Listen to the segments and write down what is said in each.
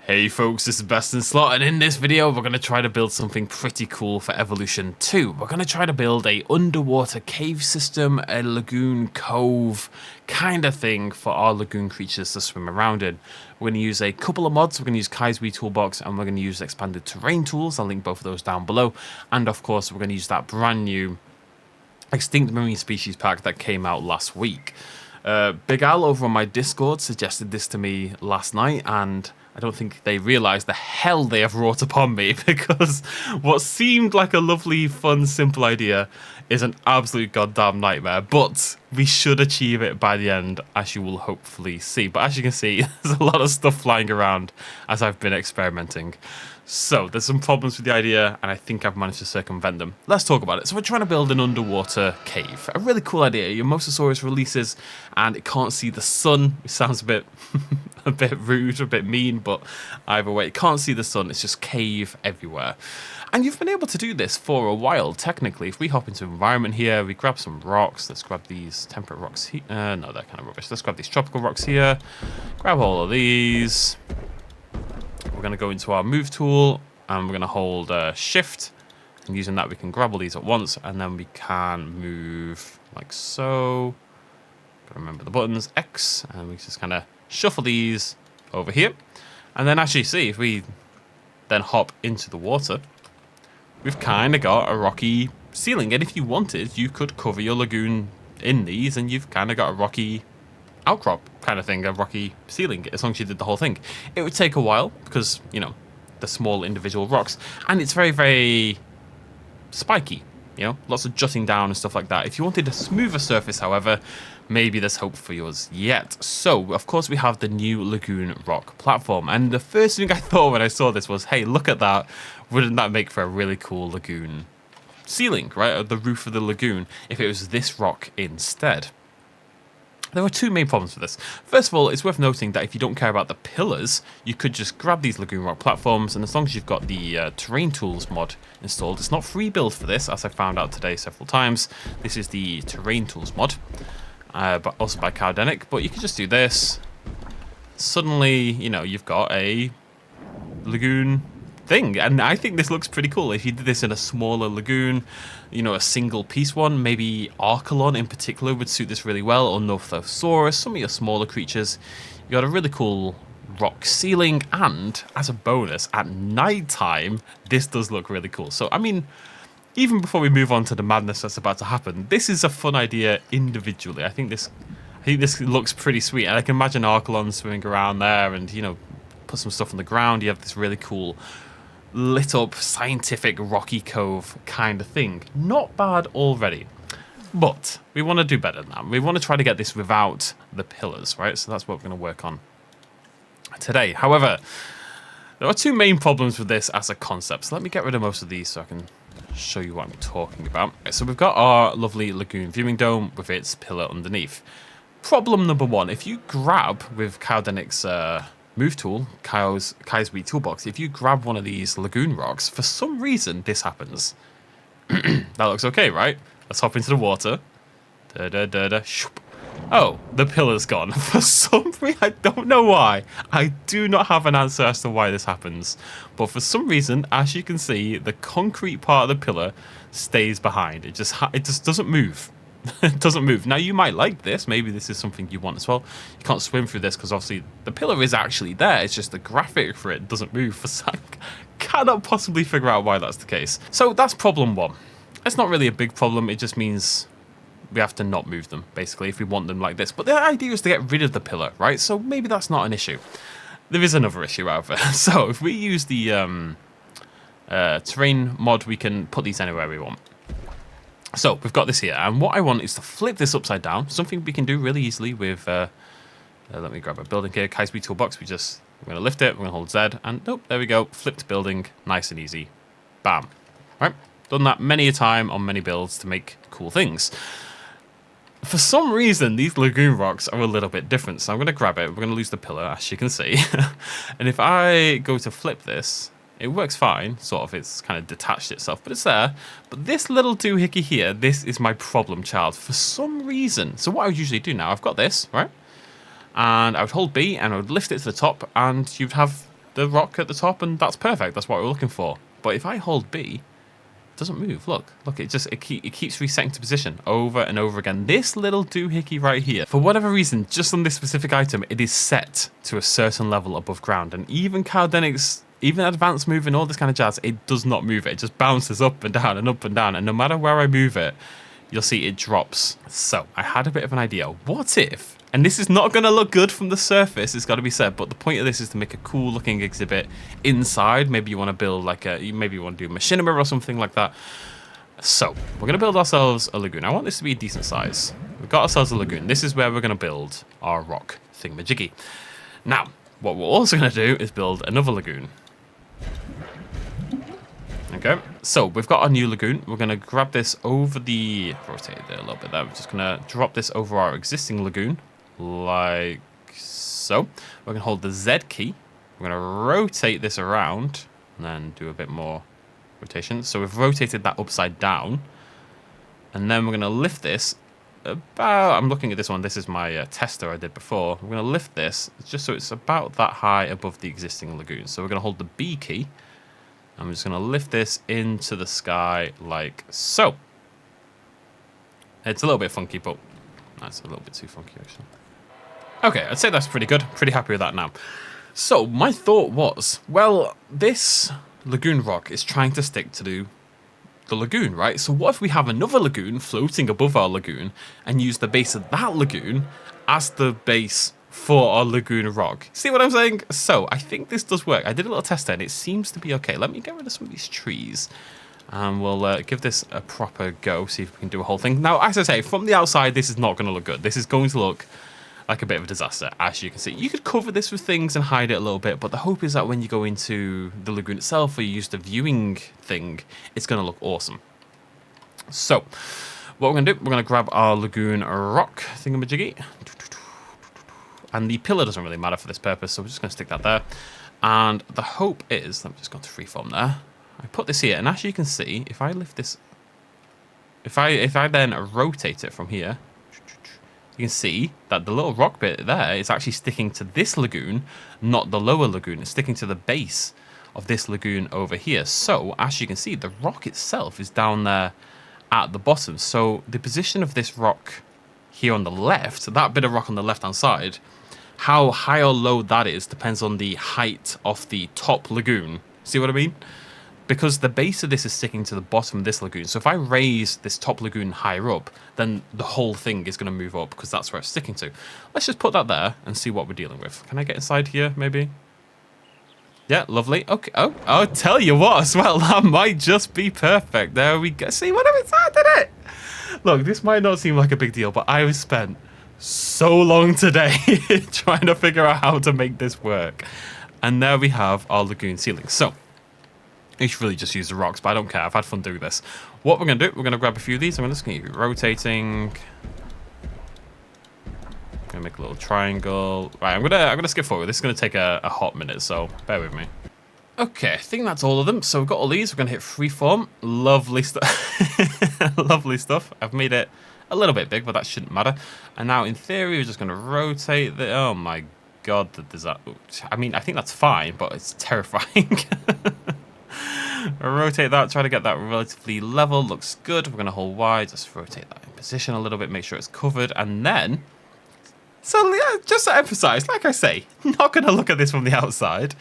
Hey folks, this is BestInSlot, and in this video we're going to try to build something pretty cool for Evolution 2. We're going to try to build a underwater cave system, a lagoon cove kind of thing for our lagoon creatures to swim around in. We're going to use a couple of mods. We're going to use Kai's Wii Toolbox, and we're going to use expanded terrain tools. I'll link both of those down below. And of course we're going to use that brand new Extinct Marine Species pack that came out last week. Big Al over on my Discord suggested this to me last night, and I don't think they realise the hell they have wrought upon me, because what seemed like a lovely, fun, simple idea is an absolute goddamn nightmare. But we should achieve it by the end, as you will hopefully see. But as you can see, there's a lot of stuff flying around as I've been experimenting. So there's some problems with the idea, and I think I've managed to circumvent them. Let's talk about it. So we're trying to build an underwater cave. A really cool idea. Your Mosasaurus releases, and it can't see the sun. It sounds a bit a bit rude, a bit mean, but either way, it can't see the sun. It's just cave everywhere. And you've been able to do this for a while, technically. If we hop into environment here, we grab some rocks. Let's grab these temperate rocks here. No, they're kind of rubbish. Let's grab these tropical rocks here. Grab all of these. We're going to go into our move tool, and we're going to hold shift, and using that we can grab all these at once, and then we can move like so. Gotta remember the buttons, X, and we just kind of shuffle these over here. And then actually see, if we then hop into the water, we've kind of got a rocky ceiling. And if you wanted, you could cover your lagoon in these, and you've kind of got a rocky outcrop kind of thing, a rocky ceiling, as long as you did the whole thing. It would take a while because, you know, the small individual rocks, and it's very, very spiky, you know, lots of jutting down and stuff like that. If you wanted a smoother surface, however, maybe there's hope for yours yet. So, of course, we have the new Lagoon rock platform, and the first thing I thought when I saw this was, hey, look at that, wouldn't that make for a really cool lagoon ceiling, right, or the roof of the lagoon, if it was this rock instead. There are two main problems with this. First of all, it's worth noting that if you don't care about the pillars, you could just grab these Lagoon Rock platforms, and as long as you've got the Terrain Tools mod installed, it's not free build for this, as I found out today several times. This is the Terrain Tools mod, but also by Cowdenic, but you can just do this. Suddenly, you know, you've got a lagoon thing, and I think this looks pretty cool. If you did this in a smaller lagoon, you know, a single piece one, maybe Archelon in particular would suit this really well, or Nothosaurus, some of your smaller creatures. You got a really cool rock ceiling, and as a bonus, at night time, this does look really cool. So, I mean, even before we move on to the madness that's about to happen, this is a fun idea individually. I think this looks pretty sweet, and I can imagine Archelon swimming around there, and, you know, put some stuff on the ground. You have this really cool lit up scientific rocky cove kind of thing. Not bad already, but we want to do better than that. We want to try to get this without the pillars, right? So that's what we're going to work on today. However, there are two main problems with this as a concept. So let me get rid of most of these so I can show you what I'm talking about. So we've got our lovely lagoon viewing dome with its pillar underneath. Problem number one, if you grab with Cowdenic's move tool, Kai's Wii Toolbox, if you grab one of these lagoon rocks, for some reason this happens. That looks okay, right? Let's hop into the water. Oh, the pillar's gone. For some reason, I don't know why. I do not have an answer as to why this happens. But for some reason, as you can see, the concrete part of the pillar stays behind. It just doesn't move. It doesn't move. Now, you might like this. Maybe this is something you want as well. You can't swim through this because obviously the pillar is actually there. It's just the graphic for it doesn't move. I cannot possibly figure out why that's the case. So that's problem one. It's not really a big problem. It just means we have to not move them, basically, if we want them like this. But the idea is to get rid of the pillar, right? So maybe that's not an issue. There is another issue, however. So if we use the terrain mod, we can put these anywhere we want. So we've got this here, and what I want is to flip this upside down, something we can do really easily with, let me grab a building here, Kai's Wii Toolbox. We're going to lift it, we're going to hold Z, and nope, there we go, flipped building, nice and easy, bam. Right, done that many a time on many builds to make cool things. For some reason, these lagoon rocks are a little bit different, so I'm going to grab it, we're going to lose the pillar, as you can see, and if I go to flip this, it works fine, sort of, it's kind of detached itself, but it's there. But this little doohickey here, this is my problem child for some reason. So what I would usually do now, I've got this, right? And I would hold B and I would lift it to the top, and you'd have the rock at the top, and that's perfect. That's what we're looking for. But if I hold B, it doesn't move. Look, it keeps resetting to position over and over again. This little doohickey right here, for whatever reason, just on this specific item, it is set to a certain level above ground. And even calisthenics, even advanced moving, all this kind of jazz, it does not move it. It just bounces up and down and up and down. And no matter where I move it, you'll see it drops. So I had a bit of an idea. What if, and this is not going to look good from the surface, it's got to be said, but the point of this is to make a cool looking exhibit inside. Maybe you want to build like maybe you want to do machinima or something like that. So we're going to build ourselves a lagoon. I want this to be a decent size. We've got ourselves a lagoon. This is where we're going to build our rock thingamajiggy. Now, what we're also going to do is build another lagoon. Okay, so we've got our new lagoon. We're going to grab this over the... rotate it a little bit there. We're just going to drop this over our existing lagoon, like so. We're going to hold the Z key. We're going to rotate this around, and then do a bit more rotation. So we've rotated that upside down. And then we're going to lift this about... I'm looking at this one. This is my tester I did before. We're going to lift this just so it's about that high above the existing lagoon. So we're going to hold the B key. I'm just going to lift this into the sky like so. It's a little bit funky, but that's a little bit too funky, actually. Okay, I'd say that's pretty good. Pretty happy with that now. So my thought was, well, this lagoon rock is trying to stick to the lagoon, right? So what if we have another lagoon floating above our lagoon and use the base of that lagoon as the base for our lagoon rock? See what I'm saying? So I think this does work. I did a little test and it seems to be okay. Let me get rid of some of these trees and we'll give this a proper go, see if we can do a whole thing. Now, as I say, from the outside, this is not going to look good. This is going to look like a bit of a disaster, as you can see. You could cover this with things and hide it a little bit, but the hope is that when you go into the lagoon itself or you use the viewing thing, it's going to look awesome. So what we're going to do, we're going to grab our lagoon rock thingamajiggy. And the pillar doesn't really matter for this purpose, so we're just going to stick that there. And the hope is, let me just go to freeform there. I put this here, and as you can see, if I lift this, if I then rotate it from here, you can see that the little rock bit there is actually sticking to this lagoon, not the lower lagoon. It's sticking to the base of this lagoon over here. So, as you can see, the rock itself is down there at the bottom. So, the position of this rock here on the left, that bit of rock on the left-hand side, how high or low that is depends on the height of the top lagoon. See what I mean? Because the base of this is sticking to the bottom of this lagoon. So if I raise this top lagoon higher up, then the whole thing is going to move up because that's where it's sticking to. Let's just put that there and see what we're dealing with. Can I get inside here, maybe? Yeah, lovely. Okay. Oh, I'll tell you what as well. That might just be perfect. There we go. See what I've started it? Look, this might not seem like a big deal, but I spent so long today trying to figure out how to make this work. And there we have our lagoon ceiling. So, you should really just use the rocks, but I don't care. I've had fun doing this. What we're going to do, we're going to grab a few of these. I'm just going to keep rotating. I'm going to make a little triangle. Right, I'm going to skip forward. This is going to take a hot minute, so bear with me. Okay, I think that's all of them. So we've got all these. We're going to hit freeform. Lovely stuff. Lovely stuff. I've made it a little bit big, but that shouldn't matter. And now, in theory, we're just going to rotate the... Oh, my God. I mean, I think that's fine, but it's terrifying. Rotate that. Try to get that relatively level. Looks good. We're going to hold Y. Just rotate that in position a little bit. Make sure it's covered. And then... So, yeah, just to emphasize, like I say, not going to look at this from the outside.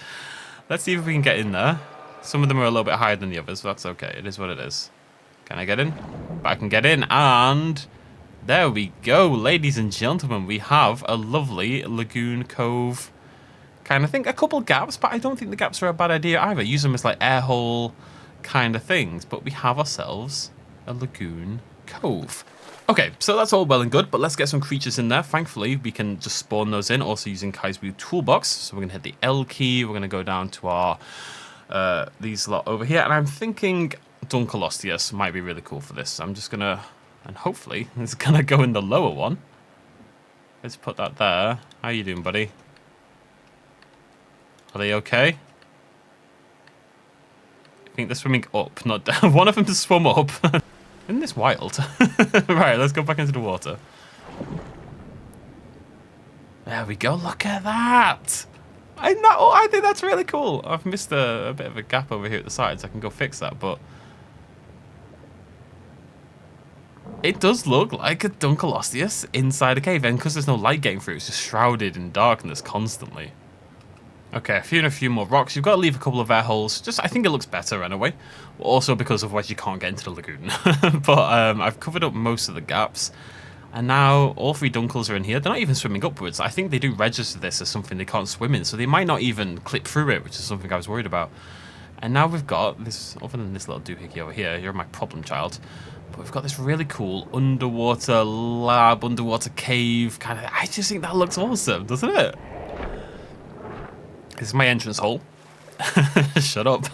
Let's see if we can get in there. Some of them are a little bit higher than the others, but that's okay. It is what it is. Can I get in? But I can get in, and there we go, ladies and gentlemen. We have a lovely lagoon cove kind of thing. A couple gaps, but I don't think the gaps are a bad idea either. Use them as like air hole kind of things. But we have ourselves a lagoon cove. Okay, so that's all well and good, but let's get some creatures in there. Thankfully, we can just spawn those in, also using Kai's Blue Toolbox. So we're going to hit the L key. We're going to go down to our these lot over here. And I'm thinking Dunkleosteus might be really cool for this. I'm just going to, and hopefully, it's going to go in the lower one. Let's put that there. How you doing, buddy? Are they okay? I think they're swimming up, not down. One of them just swum up. Isn't this wild? Right, let's go back into the water. There we go. Look at that. I think that's really cool. I've missed a bit of a gap over here at the sides. I can go fix that, but it does look like a Dunkleosteus inside a cave, and because there's no light getting through, it's just shrouded in darkness constantly. Okay, a few more rocks. You've got to leave a couple of air holes. Just, I think it looks better anyway. Also because otherwise you can't get into the lagoon. But I've covered up most of the gaps. And now all 3 Dunkles are in here. They're not even swimming upwards. I think they do register this as something they can't swim in, so they might not even clip through it, which is something I was worried about. And now we've got this, other than this little doohickey over here, you're my problem child. But we've got this really cool underwater lab, underwater cave kind of. I just think that looks awesome, doesn't it? This is my entrance hole. Shut up.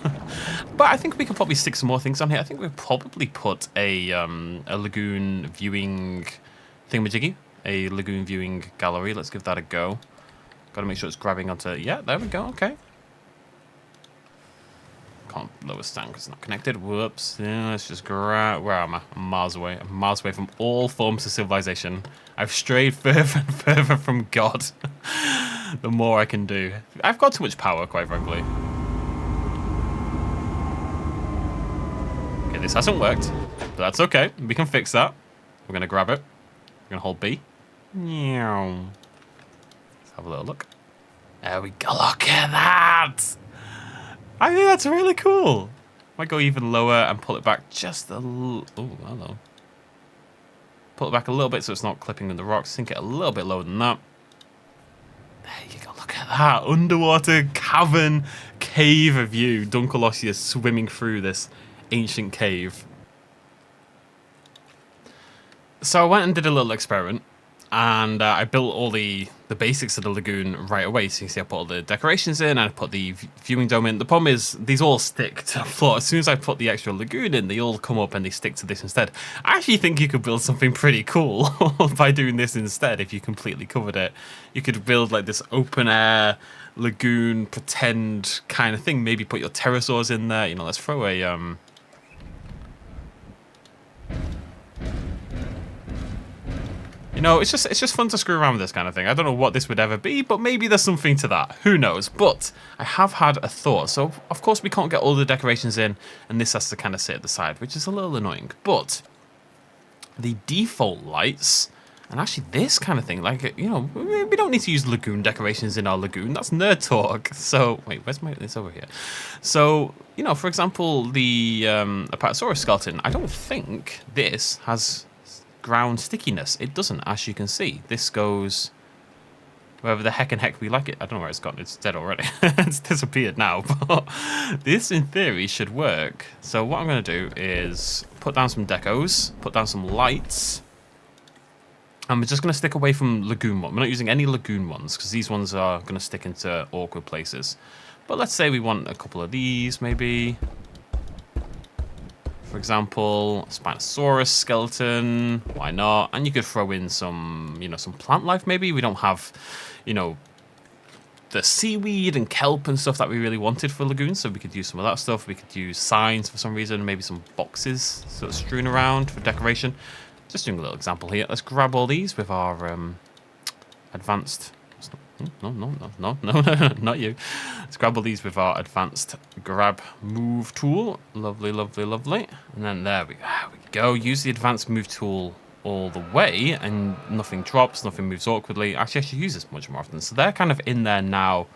But I think we could probably stick some more things on here. I think we'll probably put a lagoon viewing thingamajiggy, a lagoon viewing gallery. Let's give that a go. Got to make sure it's grabbing onto. Yeah, there we go. Okay. Can't lower stand because it's not connected. Whoops. Yeah, let's just grab. Where am I? I'm miles away. I'm miles away from all forms of civilization. I've strayed further and further from God. The more I can do. I've got too much power, quite frankly. Okay, this hasn't worked, but that's okay. We can fix that. We're going to grab it. We're going to hold B. Let's have a little look. There we go. Look at that. I think that's really cool. Might go even lower and pull it back just a little. Oh, hello. Pull it back a little bit so it's not clipping in the rocks. Sink it a little bit lower than that. There you go. Look at that. Underwater cavern cave view. Dunkleosteus swimming through this ancient cave. So I went and did a little experiment. And I built all the basics of the lagoon right away. So you see I put all the decorations in, and I put the viewing dome in. The problem is these all stick to the floor. As soon as I put the extra lagoon in, they all come up and they stick to this instead. I actually think you could build something pretty cool by doing this instead if you completely covered it. You could build like this open air lagoon pretend kind of thing. Maybe put your pterosaurs in there. You know, let's throw a... You know, it's just fun to screw around with this kind of thing. I don't know what this would ever be, but maybe there's something to that. Who knows? But I have had a thought. So, of course, we can't get all the decorations in, and this has to kind of sit at the side, which is a little annoying. But the default lights, and actually this kind of thing, like, you know, we don't need to use lagoon decorations in our lagoon. That's nerd talk. So, wait, where's my... It's over here. So, you know, for example, the Apatosaurus skeleton, I don't think this has... ground stickiness. It doesn't, as you can see. This goes wherever the heck we like it. I don't know where it's gone. It's dead already. It's disappeared now. But this, in theory, should work. So what I'm going to do is put down some decos, put down some lights. And we're just going to stick away from lagoon one. We're not using any lagoon ones because these ones are going to stick into awkward places. But let's say we want a couple of these, maybe. For example, Spinosaurus skeleton, why not? And you could throw in some, you know, some plant life maybe. We don't have, you know, the seaweed and kelp and stuff that we really wanted for lagoons, so we could use some of that stuff. We could use signs for some reason, maybe some boxes sort of strewn around for decoration. Just doing a little example here. Let's grab all these with our advanced... No, not you. Let's grab all these with our advanced grab move tool. Lovely, lovely, lovely. And then there we go. Use the advanced move tool all the way and nothing drops, nothing moves awkwardly. Actually, I should use this much more often. So they're kind of in there now.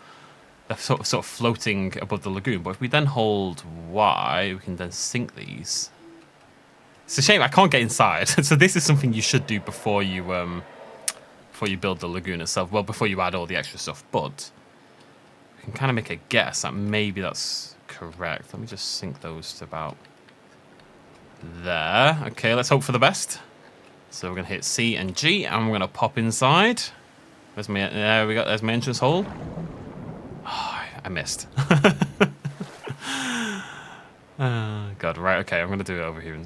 They're sort of floating above the lagoon. But if we then hold Y, we can then sink these. It's a shame I can't get inside. So this is something you should do before you build the lagoon itself. Well, before you add all the extra stuff. But you can kind of make a guess that maybe that's correct. Let me just sink those to about there. Okay, let's hope for the best. So we're going to hit C and G, and we're going to pop inside. There we go. There's my entrance hole. Oh, I missed. God, right. Okay, I'm going to do it over here.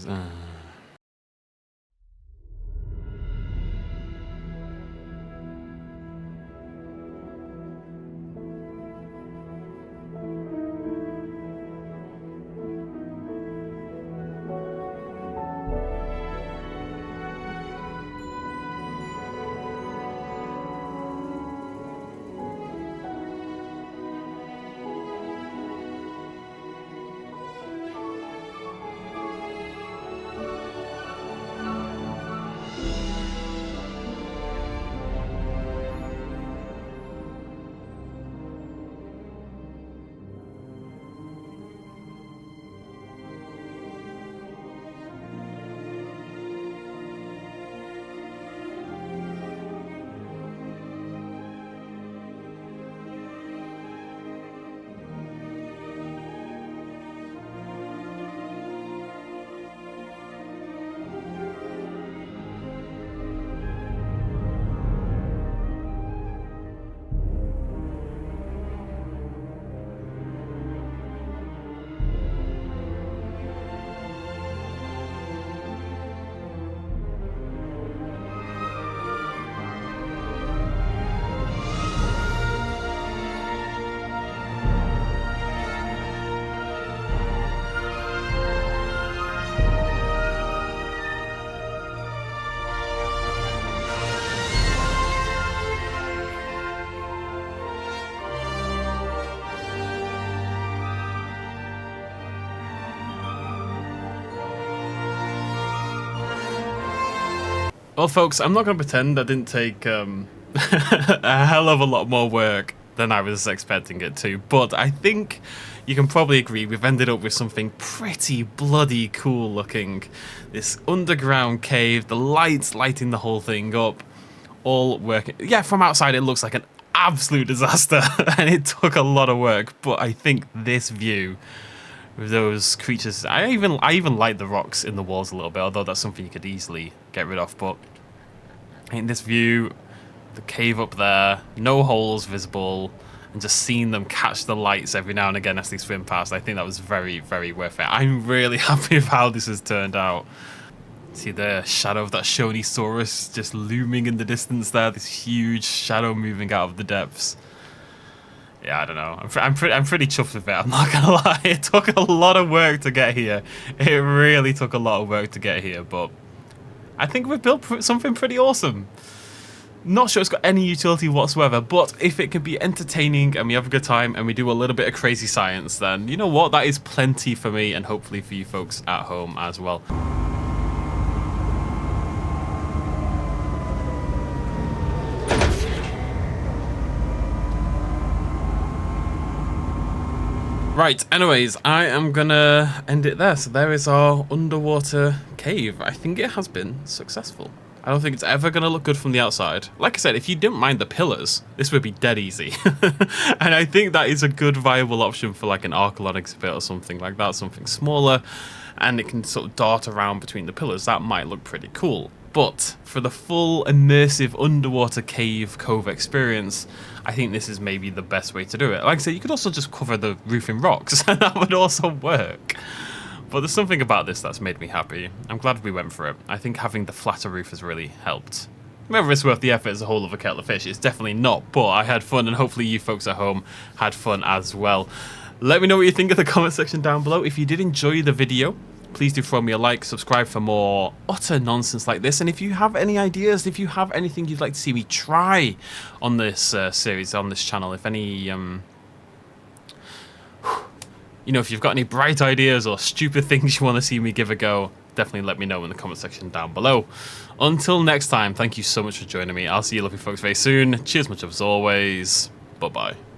Well, folks, I'm not going to pretend I didn't take a hell of a lot more work than I was expecting it to, but I think you can probably agree we've ended up with something pretty bloody cool looking. This underground cave, the lights lighting the whole thing up, all working. Yeah, from outside it looks like an absolute disaster, and it took a lot of work, but I think this view with those creatures, I even like the rocks in the walls a little bit, although that's something you could easily get rid of, but in this view, the cave up there, no holes visible, and just seeing them catch the lights every now and again as they swim past, I think that was very, very worth it. I'm really happy with how this has turned out. See the shadow of that Shonisaurus just looming in the distance there, this huge shadow moving out of the depths. Yeah, I don't know. I'm pretty chuffed with it, I'm not gonna lie. It took a lot of work to get here. It really took a lot of work to get here, but I think we've built something pretty awesome. Not sure it's got any utility whatsoever, but if it can be entertaining and we have a good time and we do a little bit of crazy science, then you know what? That is plenty for me and hopefully for you folks at home as well. Right, anyways, I am gonna end it there. So there is our underwater cave. I think it has been successful. I don't think it's ever gonna look good from the outside. Like I said, if you didn't mind the pillars, this would be dead easy. And I think that is a good viable option for like an Archelon exhibit or something like that, something smaller, and it can sort of dart around between the pillars. That might look pretty cool. But for the full immersive underwater cave cove experience, I think this is maybe the best way to do it. Like I said, you could also just cover the roof in rocks, and that would also work. But there's something about this that's made me happy. I'm glad we went for it. I think having the flatter roof has really helped. Whether it's worth the effort as a whole of a kettle of fish, it's definitely not, but I had fun, and hopefully you folks at home had fun as well. Let me know what you think in the comment section down below. If you did enjoy the video, please do throw me a like, subscribe for more utter nonsense like this, and if you have any ideas, if you have anything you'd like to see me try on this series, on this channel, if any, you know, if you've got any bright ideas or stupid things you want to see me give a go, definitely let me know in the comment section down below. Until next time, thank you so much for joining me. I'll see you lovely folks very soon. Cheers much as always. Bye-bye.